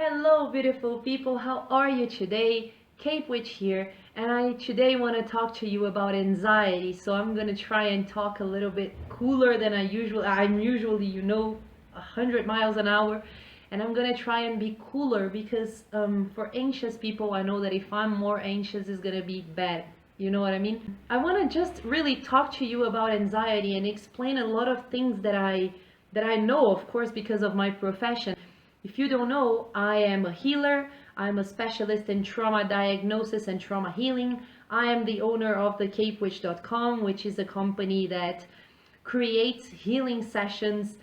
Hello, beautiful people. How are you today? Cape Witch here, and I today want to talk to you about anxiety. So I'm gonna try and talk a little bit cooler than I'm usually, 100 miles an hour, and I'm gonna try and be cooler because for anxious people, I know that if I'm more anxious, it's gonna be bad. You know what I mean? I want to just really talk to you about anxiety and explain a lot of things that I know, of course, because of my profession. If you don't know, I am a healer. I'm a specialist in trauma diagnosis and trauma healing. I am the owner of the cocreate.com, which is a company that creates healing sessions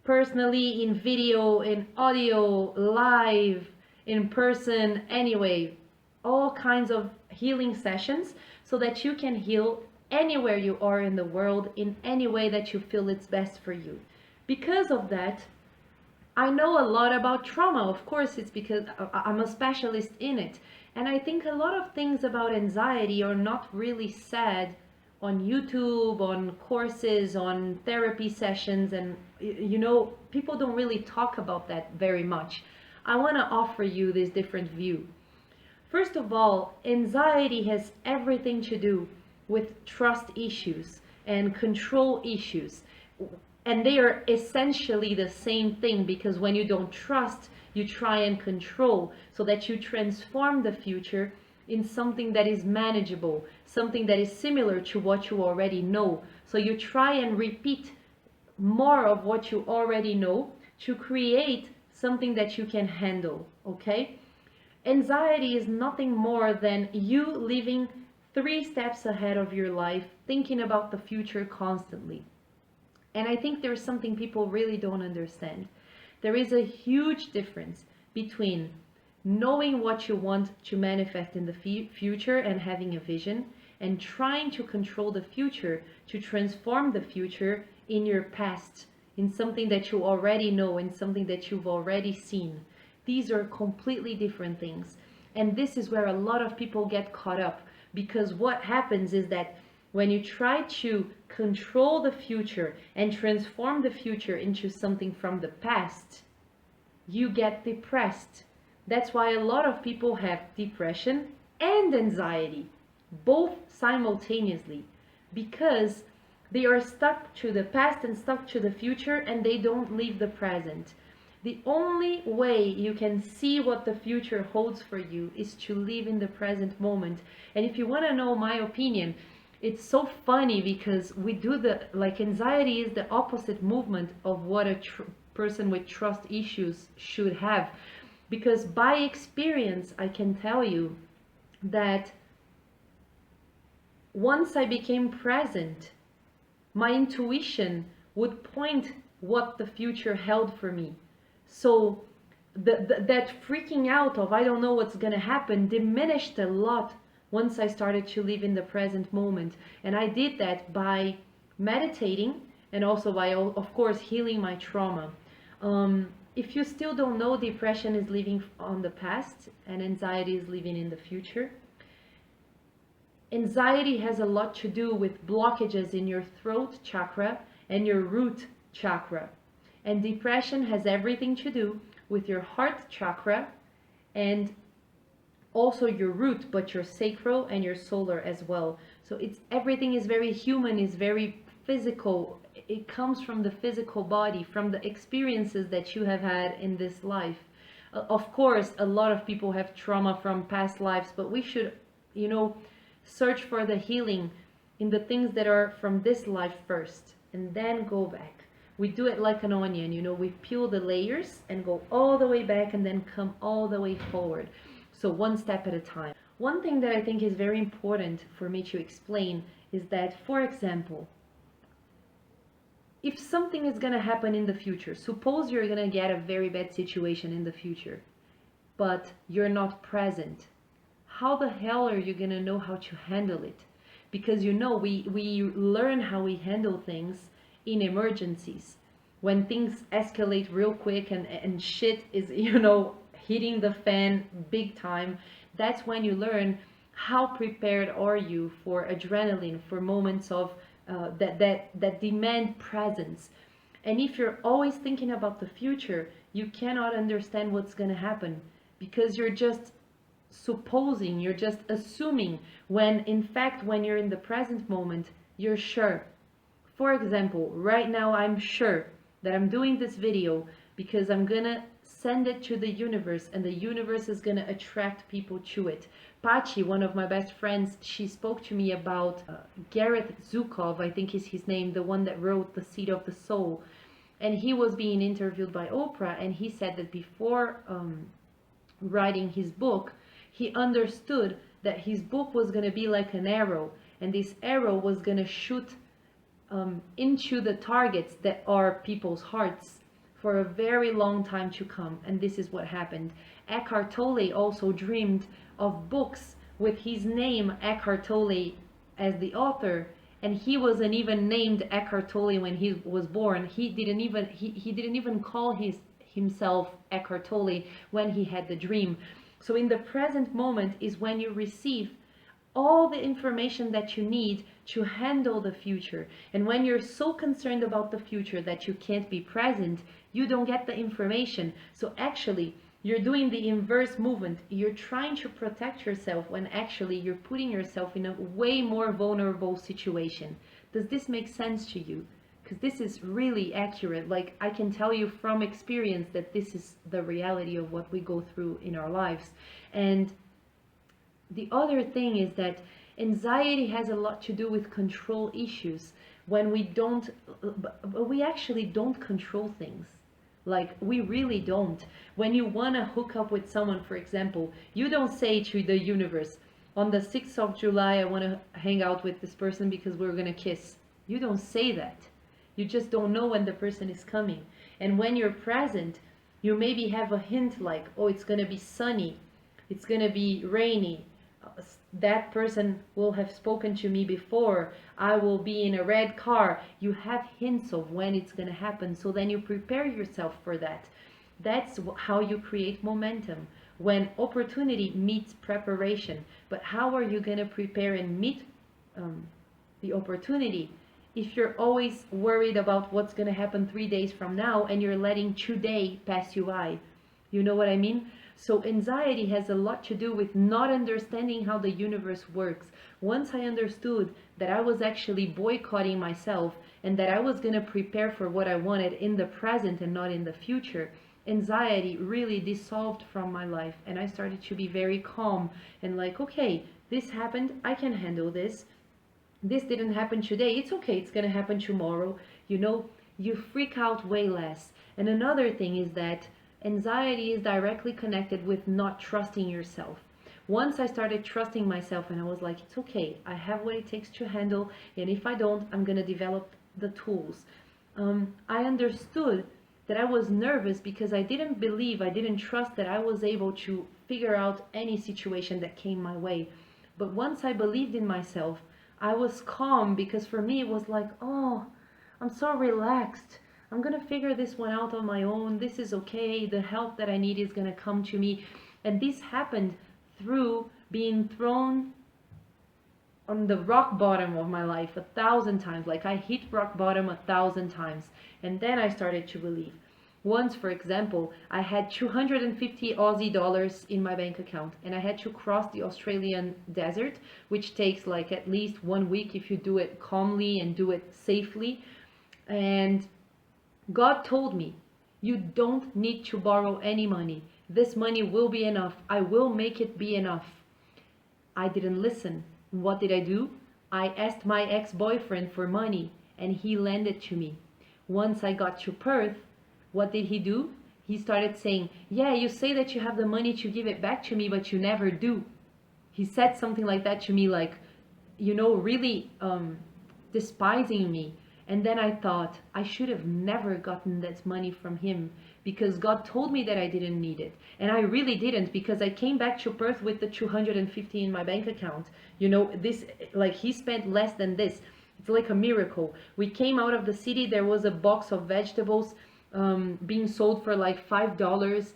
personally, in video, in audio, live, in person, anyway, all kinds of healing sessions so that you can heal anywhere you are in the world in any way that you feel it's best for you. Because of that, I know a lot about trauma. Of course, it's because I'm a specialist in it. And I think a lot of things about anxiety are not really said on YouTube, on courses, on therapy sessions. And, people don't really talk about that very much. I want to offer you this different view. First of all, anxiety has everything to do with trust issues and control issues. And they are essentially the same thing, because when you don't trust, you try and control so that you transform the future in something that is manageable, something that is similar to what you already know. So you try and repeat more of what you already know to create something that you can handle, okay? Anxiety is nothing more than you living 3 steps ahead of your life, thinking about the future constantly. And I think there's something people really don't understand. There is a huge difference between knowing what you want to manifest in the future and having a vision, and trying to control the future to transform the future in your past, in something that you already know, in something that you've already seen. These are completely different things. And this is where a lot of people get caught up, because what happens is that when you try to control the future and transform the future into something from the past, you get depressed. That's why a lot of people have depression and anxiety, both simultaneously, because they are stuck to the past and stuck to the future, and they don't leave the present. The only way you can see what the future holds for you is to live in the present moment. And if you want to know my opinion, it's so funny because we do anxiety is the opposite movement of what a person with trust issues should have. Because by experience, I can tell you that once I became present, my intuition would point what the future held for me. So that freaking out of I don't know what's gonna happen diminished a lot once I started to live in the present moment. And I did that by meditating, and also by, of course, healing my trauma. If you still don't know, depression is living on the past and anxiety is living in the future. Anxiety has a lot to do with blockages in your throat chakra and your root chakra. And depression has everything to do with your heart chakra and also your root, but your sacral and your solar as well. So everything is very human, is very physical. It comes from the physical body, from the experiences that you have had in this life. Of course, a lot of people have trauma from past lives, but we should, search for the healing in the things that are from this life first, and then go back. We do it like an onion, we peel the layers and go all the way back and then come all the way forward. So 1 step at a time. One thing that I think is very important for me to explain is that, for example, if something is going to happen in the future, suppose you're going to get a very bad situation in the future, but you're not present. How the hell are you going to know how to handle it? Because we learn how we handle things in emergencies. When things escalate real quick and shit is, hitting the fan big time, that's when you learn how prepared are you for adrenaline, for moments of that demand presence. And if you're always thinking about the future, you cannot understand what's going to happen, because you're just supposing, you're just assuming, when in fact, when you're in the present moment, you're sure. For example, right now I'm sure that I'm doing this video because I'm gonna send it to the universe, and the universe is gonna attract people to it. Pachi, one of my best friends, she spoke to me about Gareth Zukov, I think is his name, the one that wrote The Seed of the Soul. And he was being interviewed by Oprah, and he said that before writing his book, he understood that his book was going to be like an arrow, and this arrow was going to shoot into the targets that are people's hearts for a very long time to come. And this is what happened. Eckhart Tolle also dreamed of books with his name, Eckhart Tolle, as the author, and he wasn't even named Eckhart Tolle when he was born. He didn't even call himself Eckhart Tolle when he had the dream. So in the present moment is when you receive all the information that you need to handle the future. And when you're so concerned about the future that you can't be present, you don't get the information. So actually, you're doing the inverse movement. You're trying to protect yourself when actually you're putting yourself in a way more vulnerable situation. Does this make sense to you? Because this is really accurate. Like, I can tell you from experience that this is the reality of what we go through in our lives. And the other thing is that anxiety has a lot to do with control issues. When we actually don't control things. Like, we really don't. When you want to hook up with someone, for example, you don't say to the universe, on the 6th of July, I want to hang out with this person because we're going to kiss. You don't say that. You just don't know when the person is coming. And when you're present, you maybe have a hint like, oh, it's going to be sunny. It's going to be rainy. That person will have spoken to me before. I will be in a red car. You have hints of when it's going to happen. So then you prepare yourself for that. That's how you create momentum. When opportunity meets preparation. But how are you going to prepare and meet the opportunity if you're always worried about what's going to happen 3 days from now and you're letting today pass you by? You know what I mean? So anxiety has a lot to do with not understanding how the universe works. Once I understood that I was actually boycotting myself and that I was going to prepare for what I wanted in the present and not in the future, anxiety really dissolved from my life, and I started to be very calm and like, okay, this happened, I can handle this. This didn't happen today, it's okay, it's going to happen tomorrow. You know, you freak out way less. And another thing is that anxiety is directly connected with not trusting yourself. Once I started trusting myself and I was like, it's okay, I have what it takes to handle, and if I don't, I'm going to develop the tools. I understood that I was nervous because I didn't trust that I was able to figure out any situation that came my way. But once I believed in myself, I was calm, because for me it was like, oh, I'm so relaxed. I'm going to figure this one out on my own. This is okay. The help that I need is going to come to me. And this happened through being thrown on the rock bottom of my life 1,000 times. Like, I hit rock bottom 1,000 times. And then I started to believe. Once, for example, I had 250 Aussie dollars in my bank account, and I had to cross the Australian desert, which takes like at least 1 week if you do it calmly and do it safely. And God told me, you don't need to borrow any money. This money will be enough. I will make it be enough. I didn't listen. What did I do? I asked my ex-boyfriend for money, and he lent it to me. Once I got to Perth, what did he do? He started saying, yeah, you say that you have the money to give it back to me, but you never do. He said something like that to me, like, you know, really despising me. And then I thought, I should have never gotten that money from him, because God told me that I didn't need it. And I really didn't, because I came back to Perth with the 250 in my bank account. You know, this, like, he spent less than this. It's like a miracle. We came out of the city, there was a box of vegetables being sold for like $5.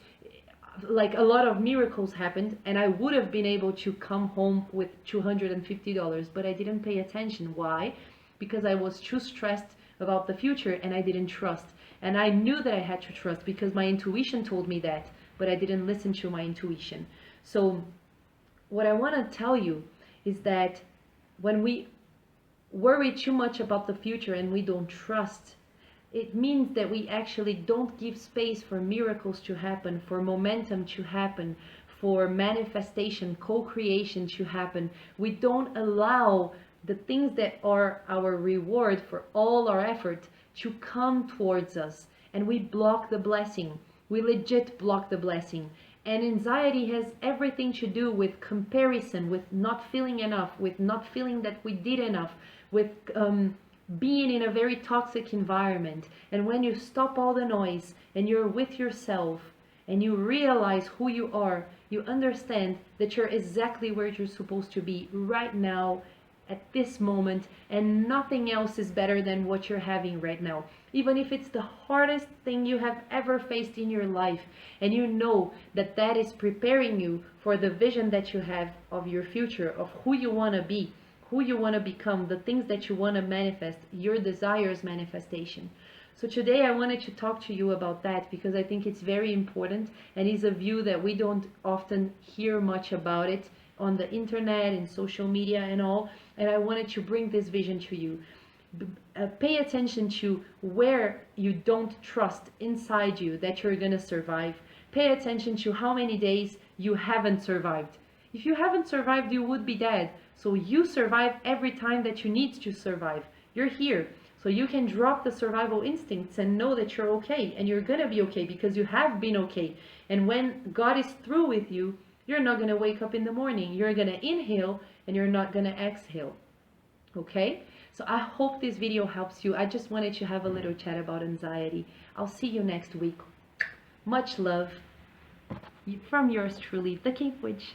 Like, a lot of miracles happened, and I would have been able to come home with $250, but I didn't pay attention. Why? Because I was too stressed about the future and I didn't trust. And I knew that I had to trust because my intuition told me that, but I didn't listen to my intuition. So what I want to tell you is that when we worry too much about the future and we don't trust, it means that we actually don't give space for miracles to happen, for momentum to happen, for manifestation, co-creation to happen. We don't allow the things that are our reward for all our effort to come towards us, and we block the blessing. We legit block the blessing. And anxiety has everything to do with comparison, with not feeling enough, with not feeling that we did enough, with being in a very toxic environment. And when you stop all the noise and you're with yourself and you realize who you are, you understand that you're exactly where you're supposed to be right now at this moment, and nothing else is better than what you're having right now. Even if it's the hardest thing you have ever faced in your life, and you know that that is preparing you for the vision that you have of your future, of who you want to be, who you want to become, the things that you want to manifest, your desires manifestation. So today I wanted to talk to you about that because I think it's very important, and is a view that we don't often hear much about it on the internet and social media and all. And I wanted to bring this vision to you. Pay attention to where you don't trust inside you that you're gonna survive. Pay attention to how many days you haven't survived. If you haven't survived, you would be dead. So you survive every time that you need to survive. You're here. So you can drop the survival instincts and know that you're okay, and you're gonna be okay because you have been okay. And when God is through with you, you're not gonna wake up in the morning. You're gonna inhale and you're not gonna exhale. Okay? So I hope this video helps you. I just wanted to have a little chat about anxiety. I'll see you next week. Much love from yours truly, the Cape Witch.